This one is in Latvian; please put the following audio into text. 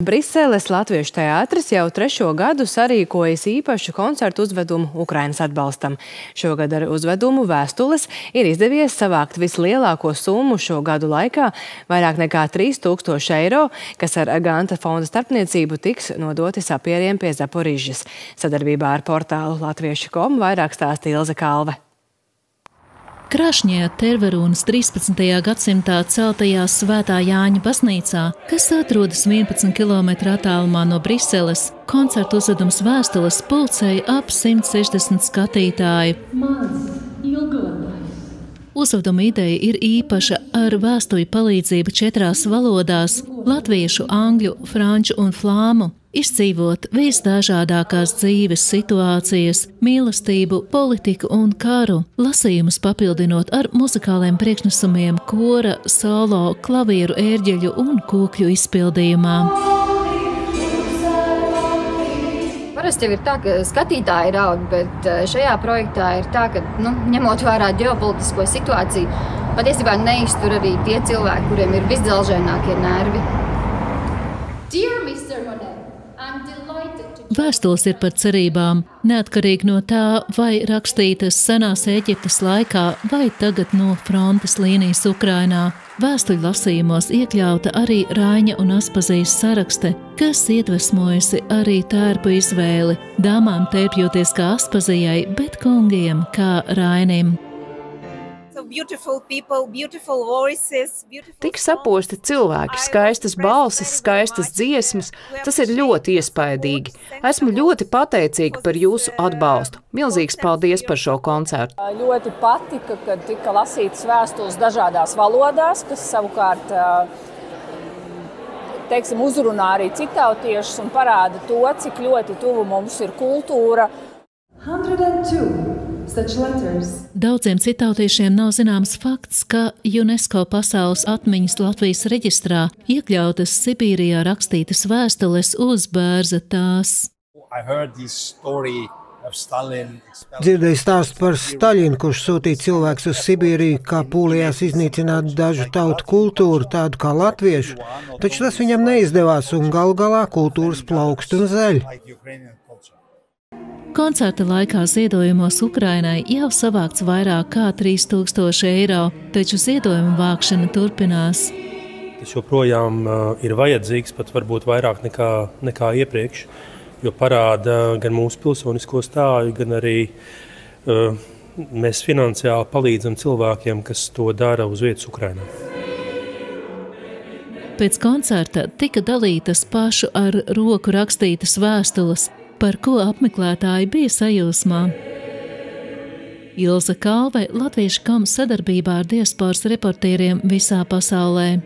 Briseles Latviešu teātris jau 3. gadu sarīkojas īpašu koncertu uzvedumu Ukrainas atbalstam. Šogad ar uzvedumu Vēstules ir izdevies savākt vislielāko summu šo gadu laikā – vairāk nekā 3000 eiro, kas ar Ganta fonda starpniecību tiks nodoti sapieriem pie Zaporižas. Sadarbībā ar portālu latviešu.com vairāk stāsta Ilze Kalve. Krašņajā Terverūnas 13. gadsimtā celtajā Svētā Jāņa baznīcā, kas atrodas 11 km attālumā no Briseles, koncertu uzvedums Vēstules pulcēja ap 160 skatītāju. Uzveduma ideja ir īpaša ar vēstuļu palīdzību 4 valodās – latviešu, angļu, franču un flāmu. Izdzīvot visdažādākās dzīves situācijas, mīlestību, politiku un karu, lasījumus papildinot ar muzikāliem priekšnesumiem kora, solo, klavieru, ērģeļu un kūkļu izpildījumā. Parasti jau ir tā, ka skatītāji raud, bet šajā projektā ir tā, ka, ņemot vērā ģeopolitisko situāciju, patiesībā neiztur arī tie cilvēki, kuriem ir visdzelžainākie nervi. Vēstules ir par cerībām, neatkarīgi no tā, vai rakstītas senās Ēģiptes laikā vai tagad no frontes līnijas Ukrainā. Vēstuļu lasījumos iekļauta arī Raiņa un Aspazijas sarakste, kas iedvesmojusi arī tērpu izvēli, dāmām tērpjoties kā Aspazijai, bet kungiem kā Rainim. Tik saposti cilvēki, skaistas balsis, skaistas dziesmas, tas ir ļoti iespaidīgi. Esmu ļoti pateicīga par jūsu atbalstu. Milzīgs paldies par šo koncertu. Ļoti patika, kad tika lasītas vēstules dažādās valodās, kas savukārt, uzrunā arī citautiešus un parāda to, cik ļoti tuvu mums ir kultūra. 102. Daudziem citautiešiem nav zināms fakts, ka UNESCO pasaules atmiņas Latvijas reģistrā iekļautas Sibīrijā rakstītas vēstules uz bērza tās. Dzirdēju stāstu par Staļinu, kurš sūtīja cilvēkus uz Sibīriju, kā pūlījās iznīcināt dažu tautu kultūru, tādu kā latviešu, taču tas viņam neizdevās un galu galā kultūras plaukst un zeļ. Koncerta laikā ziedojumos Ukrainai jau savākts vairāk kā 3000 eiro, taču ziedojumu vākšana turpinās. Tas joprojām ir vajadzīgs, pat varbūt vairāk nekā iepriekš, jo parāda gan mūsu pilsonisko stāju, gan arī mēs finansiāli palīdzam cilvēkiem, kas to dara uz vietas Ukrainā. Pēc koncerta tika dalītas pašu ar roku rakstītas vēstules, par ko apmeklētāji bija sajūsmā. Ilze Kalve, Latviešu.com sadarbībā ar diasporas reportieriem visā pasaulē.